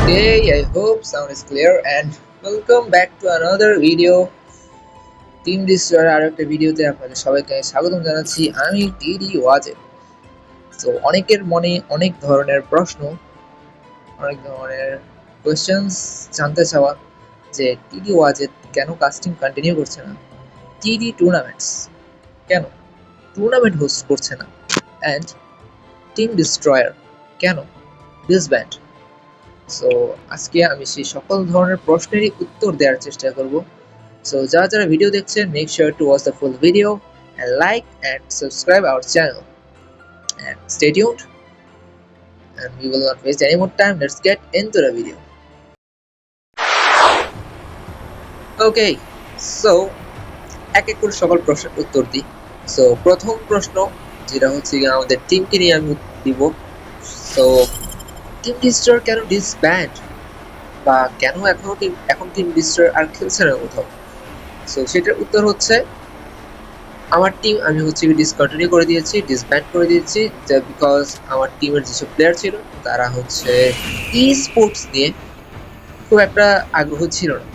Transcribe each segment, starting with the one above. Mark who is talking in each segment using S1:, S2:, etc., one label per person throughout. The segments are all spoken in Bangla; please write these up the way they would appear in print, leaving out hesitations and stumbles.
S1: Hey, I hope sound is clear and welcome back to another video. Team destroyer আর একটা ভিডিওতে আপনাদের সবাইকে স্বাগতম জানাচ্ছি। আমি টিডি ওয়াজেদ। তো অনেকের মনে অনেক ধরনের প্রশ্ন, অনেক ধরনের কোয়েশ্চেন্স জানতে চাওয়া যে টিডি ওয়াজেদ কেন কাস্টিং কন্টিনিউ করছে না, টিডি টুর্নামেন্টস কেন টুর্নামেন্ট হোস্ট করছে না, অ্যান্ড টিম ডিস্ট্রয়ার কেন ডিসব্যান্ড। সো আজকে আমি সেই সকল ধরনের প্রশ্নেরই উত্তর দেওয়ার চেষ্টা করব। So যারা video দেখছেন, make sure to watch the full video and like and subscribe our channel and stay tuned, and we will not waste any more time. Let's get into the video. Okay, so এক এক করে সকল প্রশ্নের উত্তর দিই। সো প্রথম প্রশ্ন যেটা হচ্ছে আমাদের টিমকে নিয়ে আমি দিব। সো টিম ডিস্ট্রয়ার কেন ডিসব্যান্ড, বা কেন এখন টিম ডিস্ট্রয়ার আর খেলছে না কোথাও। সো সেটার উত্তর হচ্ছে আমার টিম আমি ডিসকন্টিনিউ করে দিয়েছি, ডিসব্যান্ড করে দিয়েছি, বিকজ আমার টিমের যেসব প্লেয়ার ছিল তারা ই স্পোর্টস নিয়ে খুব একটা আগ্রহ ছিল না।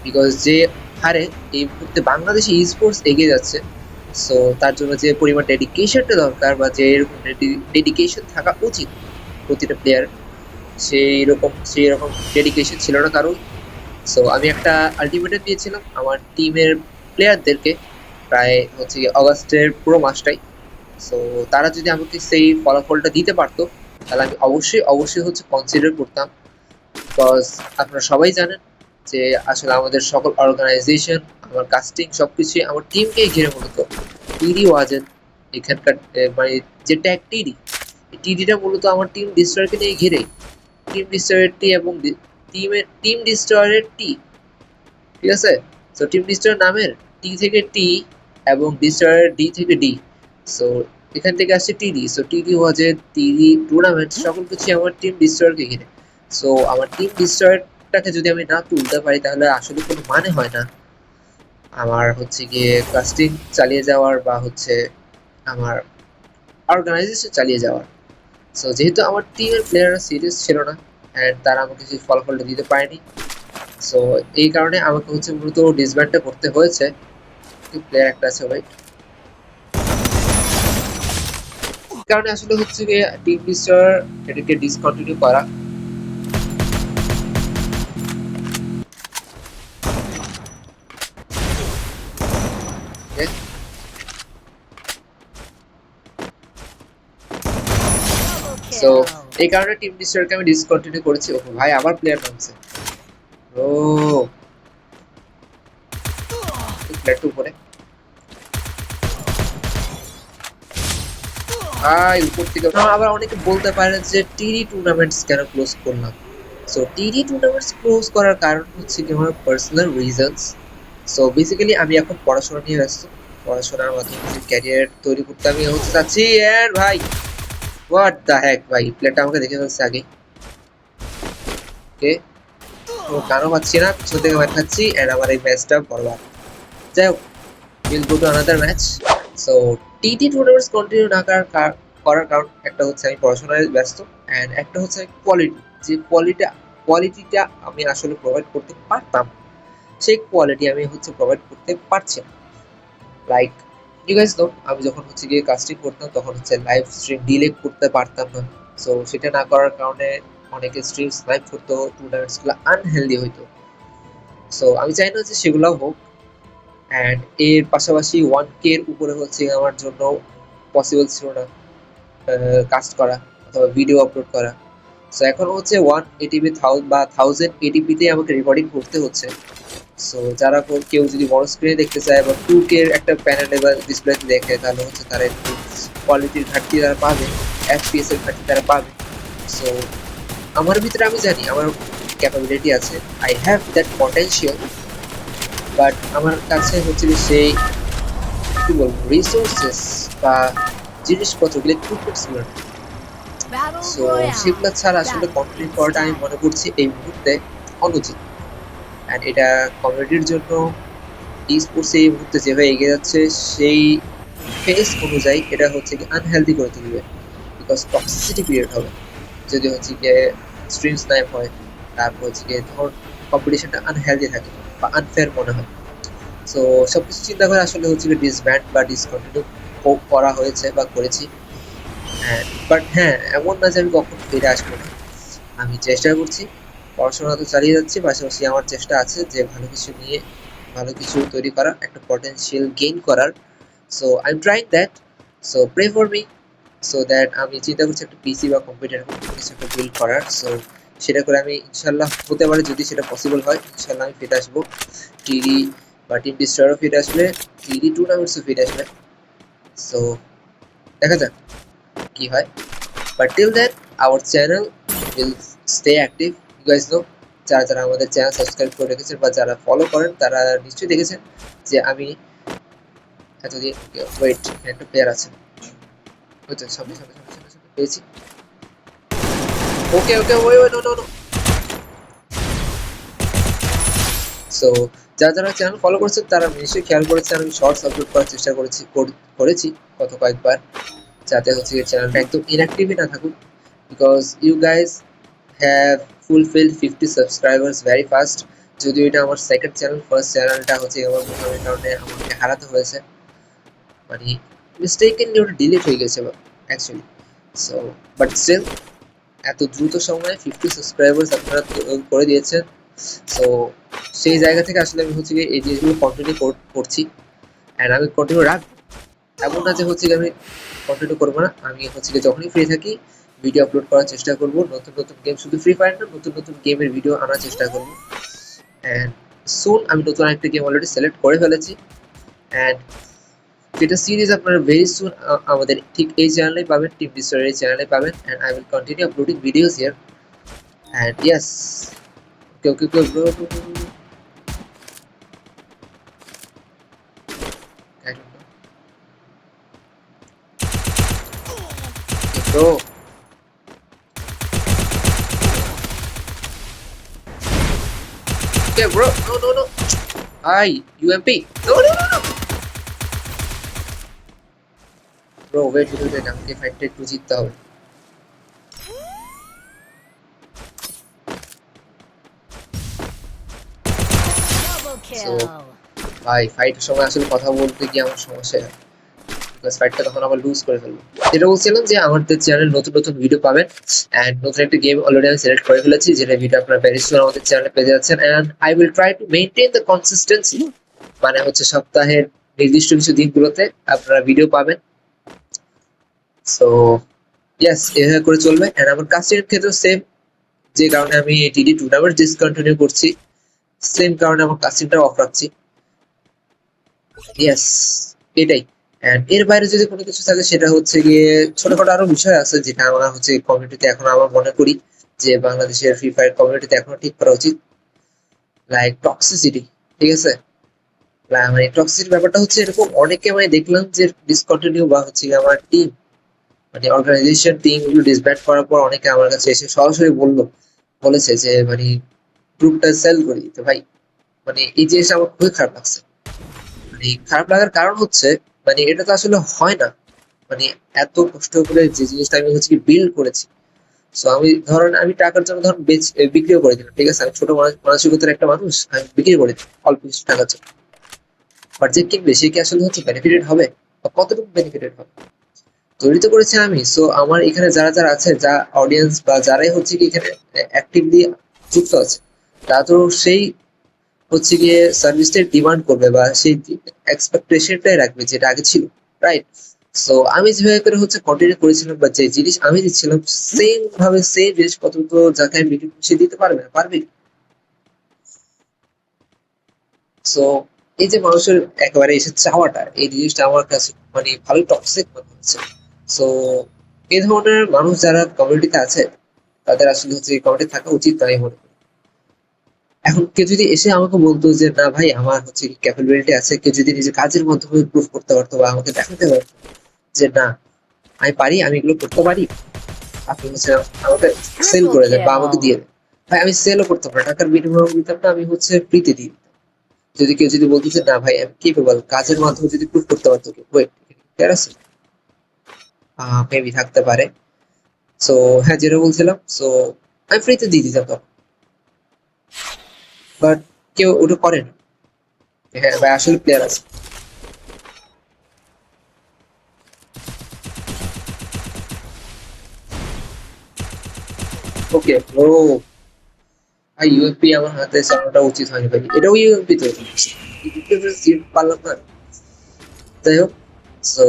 S1: বিকজ যে হারে এই মুহূর্তে বাংলাদেশে ই স্পোর্টস এগিয়ে যাচ্ছে, সো তার জন্য যে পরিমাণ ডেডিকেশনটা দরকার বা যে এরকম ডেডিকেশন থাকা উচিত প্রতিটা প্লেয়ার, সেই রকম ডেডিকেশন ছিল না কারণ। সো আমি একটা আলটিমেটাম দিয়েছিলাম আমার টিমের প্লেয়ারদেরকে প্রায় অগাস্টের পুরো মাসটাই। সো তারা যদি আমাকে সেই ফলাফলটা দিতে পারতো তাহলে আমি অবশ্যই কনসিডার করতাম। বিকজ আপনারা সবাই জানেন যে আসলে আমাদের সকল অর্গানাইজেশন, আমার কাস্টিং সবকিছুই আমার টিমকেই ঘিরে মূলত। টিডি ওয়াজেদ এখানকার মানে যে ট্যাগ টিডি, এই টিডিটা মূলত আমার টিম ডিস্ট্রয়ারকে নিয়ে ঘিরে। টিম ডিস্ট্রয়ারের টি এবং টিম ডিস্ট্রয়ারের টি, ঠিক আছে। সো টিম ডিস্ট্রয়ার নামের টি থেকে টি এবং ডিস্ট্রয়ারের ডি থেকে ডি। সো এখান থেকে আসছে টিডি। সো টিডি ওয়াজেদ, টিডি টুর্নামেন্ট সকল কিছু আমার টিম ডিস্ট্রয়ারকে ঘিরে। সো আমার টিম ডিস্ট্রয়ারটাকে যদি আমি না তুলতে পারি তাহলে আসলে কোনো মানে হয় না আমার কাস্টিং চালিয়ে যাওয়ার বা আমার অর্গানাইজেশন চালিয়ে যাওয়ার। সো যেহেতু আমার টিমের প্লেয়াররা সিরিয়াস ছিল না অ্যান্ড তারা আমাকে সেই ফলাফলটা দিতে পারেনি, সো এই কারণে আমাকে মূলত ডিসব্যান্ডটা করতে হয়েছে। প্লেয়ার একটা আছে রাইট, কারণে আসলে টিম ডিস্ট্রয়ার এটাকে ডিসকন্টিনিউ করা। সো এই কারণে টিম ডিস্ট্রয়ারকে আমি ডিসকন্টিনিউ করেছি। ওকে ভাই আবার প্লেয়ার নামছে। ও প্লেয়ারটা উপরে, ভাই উপর থেকে। আবার অনেকে বলতে পারেন যে টিডি টুর্নামেন্টস কেন ক্লোজ করলাম। সো টিডি টুর্নামেন্টস ক্লোজ করার কারণ কি আমার পার্সোনাল রিজনস। সো বেসিক্যালি আমি এখন পড়াশোনা নিয়ে ব্যস্ত, পড়াশোনার মাধ্যমে ক্যারিয়ার তৈরি করতে আমি চাচ্ছি। এর ভাই হোয়াট দ্য হ্যাক, ভাই প্লেয়ারটা আমাকে দেখে ফেলছে আগে। ওকে, ও কারো পাচ্ছি না, পিছন থেকে ম্যাচ খাচ্ছি এন্ড আমার এই ম্যাচটা বরবাদ। যাই হোক, will go to another match. So TT tournaments continue না করার কারণ একটা আমি পড়াশোনায় ব্যস্ত, অ্যান্ড একটা কোয়ালিটি। যে কোয়ালিটিটা আমি আসলে প্রোভাইড করতে পারতাম, সেই কোয়ালিটি আমি প্রোভাইড করতে পারছি না। লাইক ইউ গাইস নো, আমি যখন কাস্টিং করতাম তখন লাইভ স্ট্রিম ডিলে করতে পারতাম না। সো সেটা না করার কারণে অনেকে স্ট্রিম স্নাইপ করতো, টুর্নামেন্টসগুলো আনহেলদি হইতো। সো আমি চাই না যে সেগুলো হোক, অ্যান্ড এর পাশাপাশি 1K এর উপরে আমার জন্য পসিবল ছিল না কাস্ট করা অথবা ভিডিও আপলোড করা। সো এখন 180p বা 1080p তে আমাকে রেকর্ডিং করতে হচ্ছে। সো যারা কেউ যদি বড় স্ক্রিনে দেখতে চায় বা 2K এর একটা প্যানেলে বা ডিসপ্লেতে দেখে তাহলে তারা একটু কোয়ালিটির ঘাটতি তারা পাবে, FPS এর ঘাটতি তারা পাবে। সো আমার ভিতরে আমি জানি আমার ক্যাপাবিলিটি আছে, I have that potential, but আমার কাছে সেই কি বলবো রিসোর্সেস বা জিনিসপত্রগুলো ইকুইপমেন্টসগুলো। সো সেগুলো ছাড়া আসলে কন্টেন্ট করাটা আমি মনে করছি এই মুহূর্তে অনুচিত। অ্যান্ড এটা কমিউনিটির জন্য ই স্পোর্টস এই মুহূর্তে যেভাবে এগিয়ে যাচ্ছে সেই ফেস অনুযায়ী এটা কি আনহেলদি করে তুলবে। বিকজ টক্সিসিটি ক্রিয়েট হবে যদি গিয়ে স্ট্রিম স্নাইপ হয়, তারপর হচ্ছে গিয়ে ধর কম্পিটিশনটা আনহেলদি থাকে বা আনফেয়ার মনে হয়। সো সবকিছু চিন্তা করে আসলে হচ্ছে গিয়ে ডিসব্যান্ড বা ডিসকন্টিনিউ করা হয়েছে বা করেছি। বাট হ্যাঁ, এমন না যে আমি কখনো ফিরে আসবো না। আমি চেষ্টা করছি, পড়াশোনা তো চালিয়ে যাচ্ছি, পাশাপাশি আমার চেষ্টা আছে যে ভালো কিছু নিয়ে ভালো কিছু তৈরি করার, একটা পটেনশিয়াল গেইন করার। So I am trying that. So pray for me, so that আমি চিন্তা করছি একটা পিসি বা কম্পিউটার কিছু একটা বিল্ড করার। সো সেটা করে আমি ইনশাল্লাহ হতে পারে, যদি সেটা পসিবল হয় ইনশাল্লাহ আমি ফিরে আসবো। টিডি বা টিম ডিস্ট্রয়ারও ফিরে আসবে, টিডি টুর্নামেন্টসও ফিরে আসবে। সো দেখা যাক কি হয়। But till then, our channel will stay active. You guys know, যারা যারা আমাদের চ্যানেল সাবস্ক্রাইব করে রেখেছেন বা যারা ফলো করেন তারা নিশ্চয়ই দেখেছেন যে আমি এতদিন ওয়েট একটা প্লেয়ার আছে, বুঝছেন? সামনে সামনে সামনে সামনে সামনে পেয়েছি। ওকে ওকে, ওই ওই, নো নো নো। সো যারা যারা চ্যানেল ফলো করেছেন তারা নিশ্চয়ই খেয়াল করেছেন আমি শর্টস আপলোড করার চেষ্টা করেছি গত কয়েকবার, যাতে হচ্ছে চ্যানেলটা একদম ইনঅ্যাক্টিভই না থাকুক। Because you guys have fulfil 50 subscribers very fast. যদিও এটা আমার সেকেন্ড চ্যানেল, ফার্স্ট চ্যানেলটা হচ্ছে আমার মোটামুটি কারণে আমাকে হারাতে হয়েছে, মানে মিস্টেকেনলি ওটা ডিলিট হয়ে গেছে অ্যাকচুয়ালি। সো বাট স্টিল এত দ্রুত সময়ে 50 সাবস্ক্রাইবার্স আপনারা করে দিয়েছেন। সো সেই জায়গা থেকে আসলে আমি হচ্ছে এই জিনিসগুলো কন্টিনিউ করছি, অ্যান্ড আমি কন্টিনিউ রাখবো। এমন না যে হচ্ছে আমি কন্টিনিউ করবো না, আমি হচ্ছে যখনই ফ্রি থাকি ভিডিও আপলোড করার চেষ্টা করব। নতুন নতুন গেম, শুধু ফ্রি ফায়ার না, নতুন নতুন গেমের ভিডিও আনার চেষ্টা করব। অ্যান্ড সুন আমি নতুন একটা গেম অলরেডি সিলেক্ট করে ফেলেছি, অ্যান্ড যেটা সিরিজ আপনারা ভেরি সুন আমাদের ঠিক এই চ্যানেলে পাবেন, টিম ডিস্ট্রয়ার এই চ্যানেলে পাবেন। And I will continue uploading videos here. And yes, okay okay okay bro, bro okay bro, no hi UMP, no bro, wait আমাকে ফাইটটা একটু জিততে হবে। সো ভাই ফাইটের সময় আসলে কথা বলতে গিয়ে আমার সমস্যা হয়, বিকজ ফাইটটা তখন আবার লুজ করে ফেলবো। যেটা বলছিলাম যে আমাদের চ্যানেলে নতুন নতুন ভিডিও পাবেন, এন্ড নতুন একটা গেম অলরেডি আমি সিলেক্ট করে ফেলেছি, যেটা ভিডিও আপনারা ভেরি সুন আমাদের চ্যানেলে পেয়ে যাচ্ছেন। And I will try to maintain the consistency, মানে হচ্ছে সপ্তাহের নির্দিষ্ট কিছু দিনগুলোতে আপনারা ভিডিও পাবেন। সো ইয়েস, এভাবে করে চলবে। এন্ড আমার কাস্টিংয়ের ক্ষেত্রে সেম, যে কারণে আমি টিডি টুর্নামেন্ট ডিসকন্টিনিউ করছি, সেম কারণে আমার কাস্টিংটা অফ রাখছি। ইয়েস, এটাই। এন্ড এর বাইরে যদি কোনো কিছু থাকে সেটা হচ্ছে গিয়ে ছোটখাটো আরো বিষয় আছে, যেটা আমরা হচ্ছে কমিউনিটিতে এখন আমার মনে করি যে বাংলাদেশের ফ্রি ফায়ার কমিউনিটিতে এখনো ঠিক করা উচিত, লাইক টক্সিসিটি। ঠিক আছে, মানে টক্সিসিটি ব্যাপারটা হচ্ছে এরকম, অনেকে মানে দেখলাম যে ডিসকন্টিনিউ বা হচ্ছে আমার টিম, মানে অর্গানাইজেশন টিম গুলো ডিসব্যান্ড করার পর অনেকে আমার কাছে এসে সরাসরি বলেছে যে মানে গ্রুপটা সেল করে দিতে। ভাই মানে এই জিনিসটা আমার খুবই খারাপ লাগছে। মানে খারাপ লাগার কারণ হচ্ছে মানে এটা তো আসলে হয় না, মানে এত কষ্ট করে যে জিনিসটা আমি হচ্ছে বিল্ড করেছি। সো আমি ধরেন আমি টাকার জন্য ধরুন বিক্রিও করে দিলাম, ঠিক আছে, আমি ছোট মানসিকতার একটা মানুষ, আমি বিক্রি করে দিই অল্প কিছু টাকার জন্য। বাট যে কিনবে সে কি আসলে হচ্ছে বেনিফিটেড হবে, বা কতটুকু বেনিফিটেড হবে? তৈরি তো করেছি আমি। সো আমার এখানে যারা যারা আছে, যা অডিয়েন্স বা যারাই হচ্ছে কি এখানে অ্যাক্টিভলি যুক্ত আছে, তা তো সেই হচ্ছে গিয়ে সার্ভিসটাই ডিমান্ড করবে বা সেই এক্সপেকটেশনটাই রাখবে যেটা আগে ছিল, রাইট? সো আমি যেভাবে করে হচ্ছে কন্টিনিউ করেছিলাম বা যে জিনিস আমি দিচ্ছিলাম সেম ভাবে সেম জিনিস কত তো যাকে আমি বিক্রি সে দিতে পারবে না, পারবে? সো এই যে মানুষের একেবারে এসে চাওয়াটা, এই জিনিসটা আমার কাছে মানে ভালোই টক্সিক মনে হচ্ছে। সো এই ধরনের মানুষ যারা কমিউনিটিতে আছে তাদের আসলে হচ্ছে কমিউনিটি থাকা উচিত তাই মনে করি। এখন কেউ যদি এসে আমাকে বলতো যে না ভাই আমার হচ্ছে ক্যাপাবিলিটি আছে, কেউ যদি নিজের কাজের মাধ্যমে প্রুভ করতে পারতো বা আমাকে দেখাতে পারতো যে না আমি পারি, আমি এগুলো করতে পারি, আপনি হচ্ছে আমাকে সেল করে দেন বা আমাকে দিয়ে দেন। ভাই আমি সেলও করতাম না, টাকার বিনিময়ে দিতাম না, আমি হচ্ছে ফ্রিতে দিই। যদি কেউ যদি বলতো যে না ভাই আমি কেপেবল, কাজের মাধ্যমে যদি প্রুভ করতে পারতো, ওয়েট ঠিক আছে, মেবি থাকতে পারে। সো হ্যাঁ, যেটা বলছিলাম, সো আমি ফ্রিতে দিয়ে দিতাম তখন। বাট কেউ ওটা করে না। হ্যাঁ ভাই আসলে প্লেয়ার আছে। ওকে ব্রো, ভাই ইউএমপি আমার হাতে চালানোটা উচিত হয়নি ভাই, এটাও ইউএমপি তো পারলাম না। যাই হোক, সো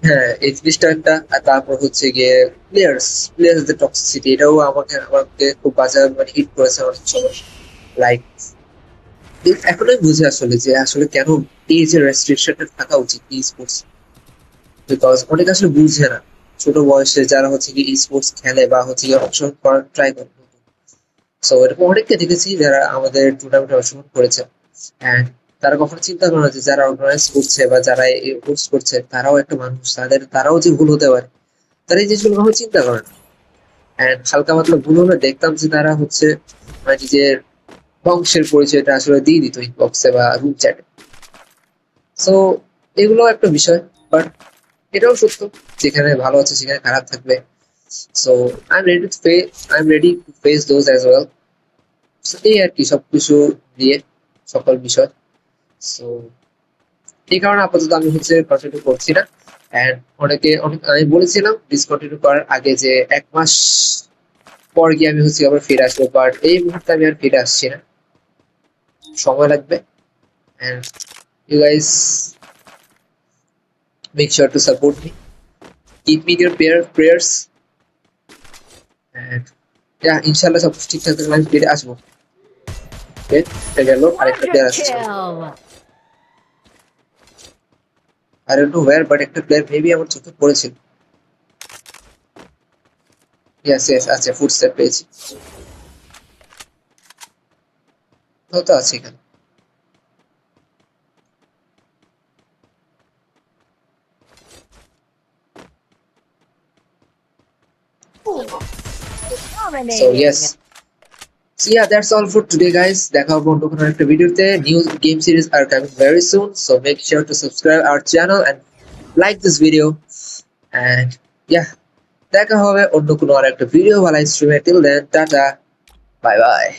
S1: হ্যাঁ এই জিনিসটা একটা, আর তারপর হচ্ছে গিয়ে প্লেয়ার্সদের টক্সিসিটি, এটাও আমাকে খুব বাজে মানে হিট করেছে অনেক সময়। লাইক এখনই বুঝে আসলে যে আসলে কেন এজ এর রেস্ট্রিকশনটা থাকা উচিত ই স্পোর্টস, বিকজ অনেকে আসলে বুঝে না। ছোট বয়সে যারা হচ্ছে কি স্পোর্টস খেলে বা হচ্ছে গিয়ে অংশগ্রহণ করার ট্রাই করে, সো এরকম অনেককে দেখেছি যারা আমাদের টুর্নামেন্টে অংশগ্রহণ করেছে, অ্যান্ড তারা কখনো চিন্তা করে না যে যারা অর্গানাইজ করছে বা যারা হোস্ট করছে তারাও একটা মানুষ, তারাও যে ভুল হতে পারে, তারা এই জিনিসগুলো কখনো চিন্তা করে না। অ্যান্ড হালকা পাতলা ভুল হলে দেখতাম যে তারা হচ্ছে মানে নিজের বংশের পরিচয়টা আসলে দিয়ে দিত ইনবক্সে বা রুম চ্যাটে। সো এগুলো একটা বিষয়, বাট এটাও সত্য, যেখানে ভালো আছে সেখানে খারাপ থাকবে। So I am ready to face those as well. এই আর কি সবকিছু দিয়ে সকল বিষয়। সো এই কারণে আপাতত আমি হচ্ছে কন্টিনিউ করছি না। অ্যান্ড আমি বলেছিলাম ডিসকন্টিনিউ করার আগে যে 1 মাস পর গিয়ে আমি হচ্ছে আবার ফিরে আসবো, বাট এই মুহূর্তে আমি আর ফিরে আসছি না, সময় লাগবে। And you guys make sure to support me, keep me your prayers, and ইনশাল্লাহ সব ঠিকঠাক থাকলে আমি ফিরে আসবো। এটা গেল, আরেকটা প্লেয়ার আসছে, I don't know wire, but একটা প্লেয়ার মেবি আমার চোখে পড়েছিল। ইয়েস আছে, ফুটস্টেপ পেয়েছি, তো আছে এখানে। So yes, so yeah, that's all for today guys. দেখা হবে অন্য কোনো একটা ভিডিওতে। New game series are coming very soon, so make sure to subscribe our channel and like this video. And yeah, দেখা হবে অন্য কোনো আর একটা ভিডিও বা লাইভ স্ট্রিমে। Till then, tata, bye bye.